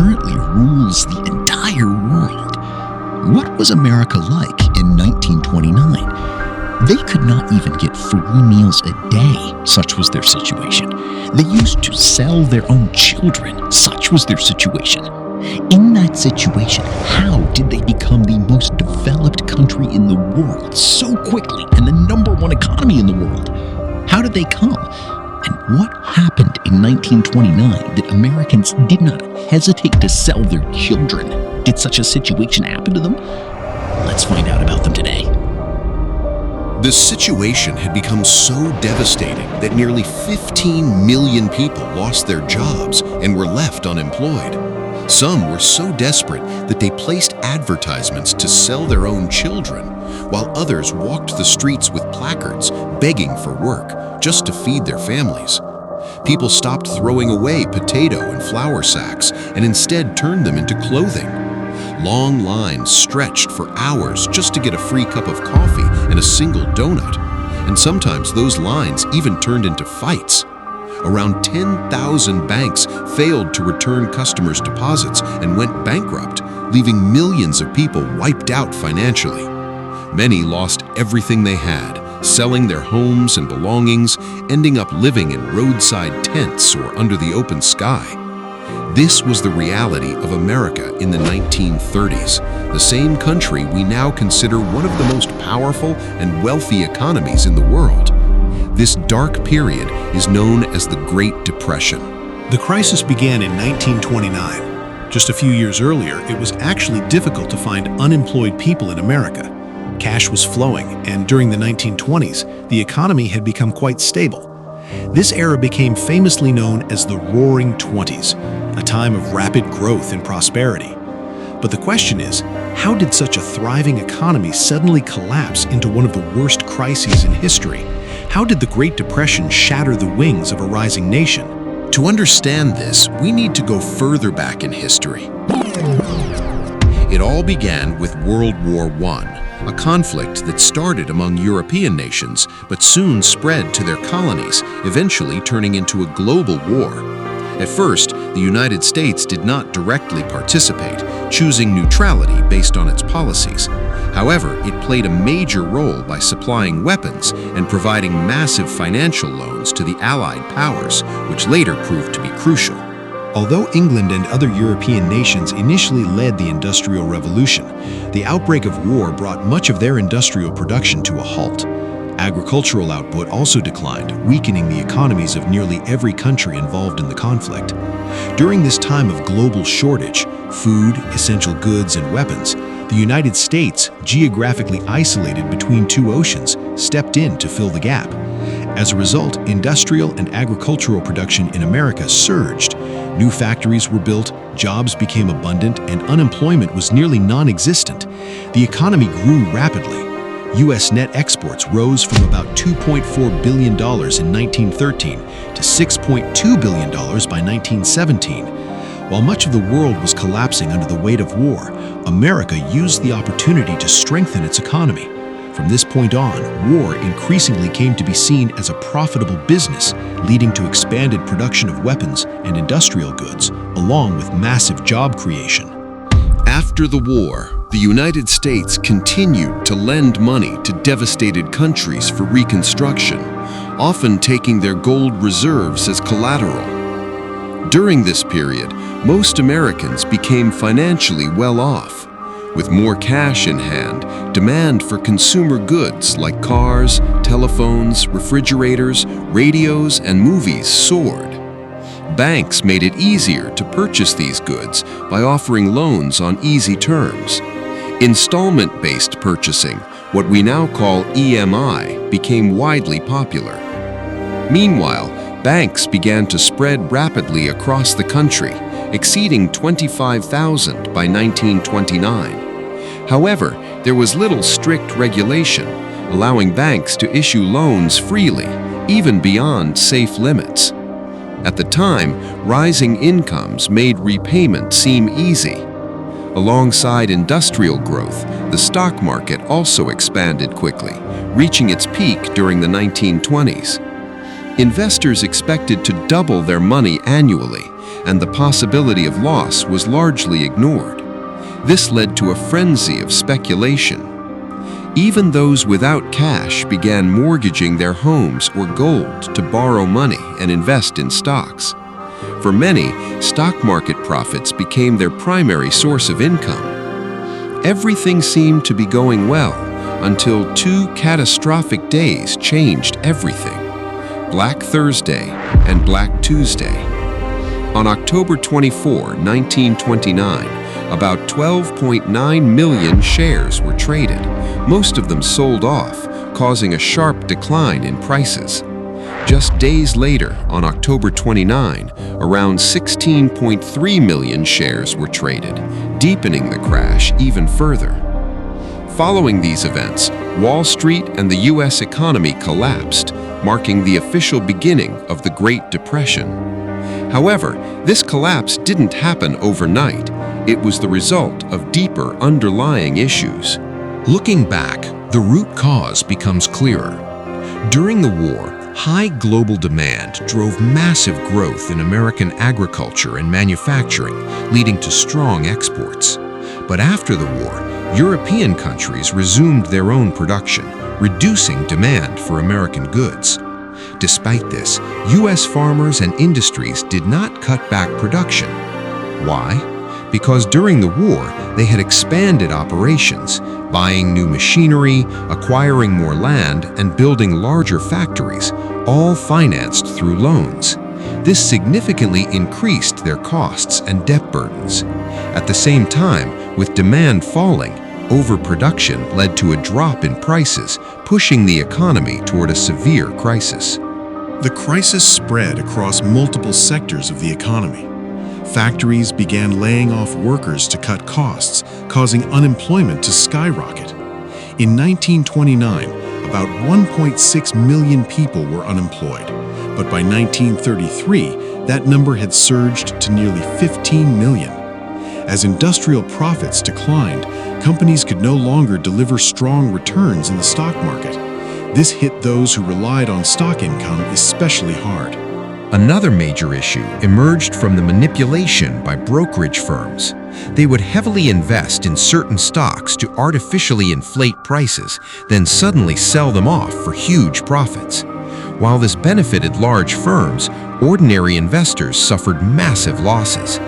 currently rules the entire world. What was America like in 1929? They could not even get free meals a day, such was their situation. They used to sell their own children, such was their situation. In that situation, how did they become the most developed country in the world so quickly and the #1 economy in the world? How did they come? And what happened in 1929 that Americans did not hesitate to sell their children? Did such a situation happen to them? Let's find out about them today. The situation had become so devastating that nearly 15 million people lost their jobs and were left unemployed. Some were so desperate that they placed advertisements to sell their own children, while others walked the streets with placards begging for work just to feed their families. People stopped throwing away potato and flour sacks and instead turned them into clothing. Long lines stretched for hours just to get a free cup of coffee and a single donut, and sometimes those lines even turned into fights. Around 10,000 banks failed to return customers' deposits and went bankrupt, leaving millions of people wiped out financially. Many lost everything they had, selling their homes and belongings, ending up living in roadside tents or under the open sky. This was the reality of America in the 1930s, the same country we now consider one of the most powerful and wealthy economies in the world. This dark period is known as the Great Depression. The crisis began in 1929. Just a few years earlier, it was actually difficult to find unemployed people in America. Cash was flowing, and during the 1920s, the economy had become quite stable. This era became famously known as the Roaring Twenties, a time of rapid growth and prosperity. But the question is, how did such a thriving economy suddenly collapse into one of the worst crises in history? How did the Great Depression shatter the wings of a rising nation? To understand this, we need to go further back in history. It all began with World War I, a conflict that started among European nations but soon spread to their colonies, eventually turning into a global war. At first, the United States did not directly participate, choosing neutrality based on its policies. However, it played a major role by supplying weapons and providing massive financial loans to the Allied powers, which later proved to be crucial. Although England and other European nations initially led the Industrial Revolution, the outbreak of war brought much of their industrial production to a halt. Agricultural output also declined, weakening the economies of nearly every country involved in the conflict. During this time of global shortage, food, essential goods, and weapons, the United States, geographically isolated between two oceans, stepped in to fill the gap. As a result, industrial and agricultural production in America surged. New factories were built, jobs became abundant, and unemployment was nearly non-existent. The economy grew rapidly. U.S. net exports rose from about $2.4 billion in 1913 to $6.2 billion by 1917. While much of the world was collapsing under the weight of war, America used the opportunity to strengthen its economy. From this point on, war increasingly came to be seen as a profitable business, leading to expanded production of weapons and industrial goods, along with massive job creation. After the war, the United States continued to lend money to devastated countries for reconstruction, often taking their gold reserves as collateral. During this period, most Americans became financially well off. With more cash in hand, demand for consumer goods like cars, telephones, refrigerators, radios, and movies soared. Banks made it easier to purchase these goods by offering loans on easy terms. Installment-based purchasing, what we now call EMI, became widely popular. Meanwhile, banks began to spread rapidly across the country, exceeding 25,000 by 1929. However, there was little strict regulation, allowing banks to issue loans freely, even beyond safe limits. At the time, rising incomes made repayment seem easy. Alongside industrial growth, the stock market also expanded quickly, reaching its peak during the 1920s. Investors expected to double their money annually, and the possibility of loss was largely ignored. This led to a frenzy of speculation. Even those without cash began mortgaging their homes or gold to borrow money and invest in stocks. For many, stock market profits became their primary source of income. Everything seemed to be going well until two catastrophic days changed everything: Black Thursday and Black Tuesday. On October 24, 1929, about 12.9 million shares were traded. Most of them sold off, causing a sharp decline in prices. Just days later, on October 29, around 16.3 million shares were traded, deepening the crash even further. Following these events, Wall Street and the U.S. economy collapsed, marking the official beginning of the Great Depression. However, this collapse didn't happen overnight. It was the result of deeper underlying issues. Looking back, the root cause becomes clearer. During the war, high global demand drove massive growth in American agriculture and manufacturing, leading to strong exports. But after the war, European countries resumed their own production, reducing demand for American goods. Despite this, U.S. farmers and industries did not cut back production. Why? Because during the war, they had expanded operations, buying new machinery, acquiring more land, and building larger factories, all financed through loans. This significantly increased their costs and debt burdens. At the same time, with demand falling, overproduction led to a drop in prices, pushing the economy toward a severe crisis. The crisis spread across multiple sectors of the economy. Factories began laying off workers to cut costs, causing unemployment to skyrocket. In 1929, about 1.6 million people were unemployed, but by 1933, that number had surged to nearly 15 million. As industrial profits declined, companies could no longer deliver strong returns in the stock market. This hit those who relied on stock income especially hard. Another major issue emerged from the manipulation by brokerage firms. They would heavily invest in certain stocks to artificially inflate prices, then suddenly sell them off for huge profits. While this benefited large firms, ordinary investors suffered massive losses.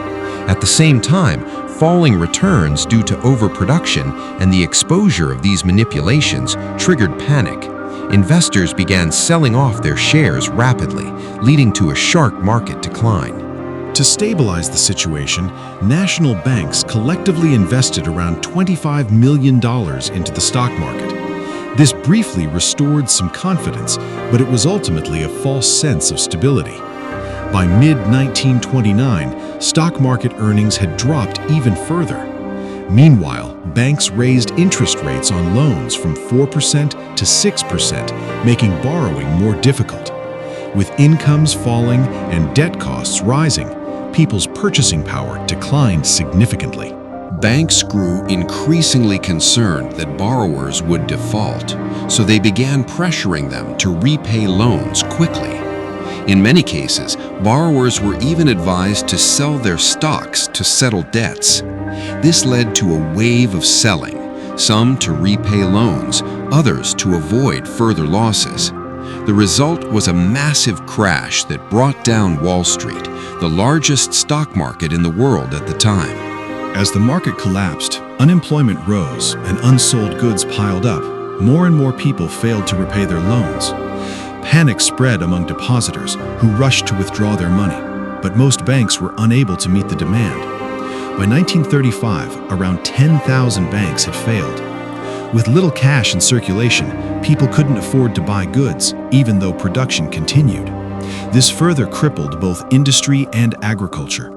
At the same time, falling returns due to overproduction and the exposure of these manipulations triggered panic. Investors began selling off their shares rapidly, leading to a sharp market decline. To stabilize the situation, national banks collectively invested around $25 million into the stock market. This briefly restored some confidence, but it was ultimately a false sense of stability. By mid-1929, stock market earnings had dropped even further. Meanwhile, banks raised interest rates on loans from 4% to 6%, making borrowing more difficult. With incomes falling and debt costs rising, people's purchasing power declined significantly. Banks grew increasingly concerned that borrowers would default, so they began pressuring them to repay loans quickly. In many cases, borrowers were even advised to sell their stocks to settle debts. This led to a wave of selling, some to repay loans, others to avoid further losses. The result was a massive crash that brought down Wall Street, the largest stock market in the world at the time. As the market collapsed, unemployment rose and unsold goods piled up. More and more people failed to repay their loans. Panic spread among depositors who rushed to withdraw their money, but most banks were unable to meet the demand. By 1935, around 10,000 banks had failed. With little cash in circulation, people couldn't afford to buy goods, even though production continued. This further crippled both industry and agriculture.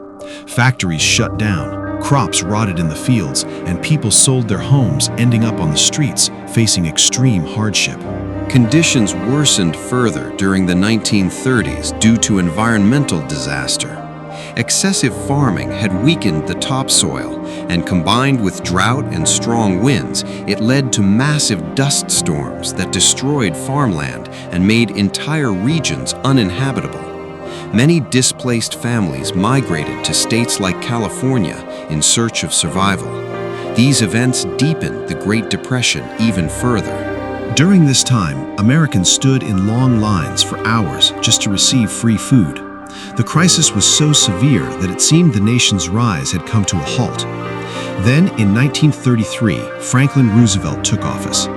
Factories shut down, crops rotted in the fields, and people sold their homes, ending up on the streets, facing extreme hardship. Conditions worsened further during the 1930s due to environmental disaster. Excessive farming had weakened the topsoil, and combined with drought and strong winds, it led to massive dust storms that destroyed farmland and made entire regions uninhabitable. Many displaced families migrated to states like California in search of survival. These events deepened the Great Depression even further. During this time, Americans stood in long lines for hours just to receive free food. The crisis was so severe that it seemed the nation's rise had come to a halt. Then, in 1933, Franklin Roosevelt took office.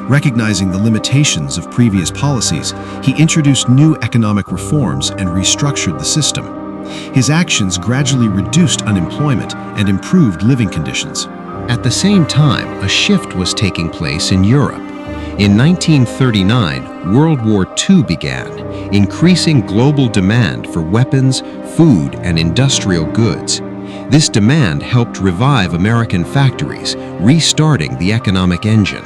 Recognizing the limitations of previous policies, he introduced new economic reforms and restructured the system. His actions gradually reduced unemployment and improved living conditions. At the same time, a shift was taking place in Europe. In 1939, World War II began, increasing global demand for weapons, food, and industrial goods. This demand helped revive American factories, restarting the economic engine.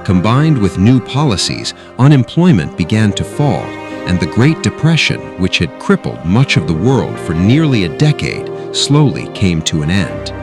Combined with new policies, unemployment began to fall, and the Great Depression, which had crippled much of the world for nearly a decade, slowly came to an end.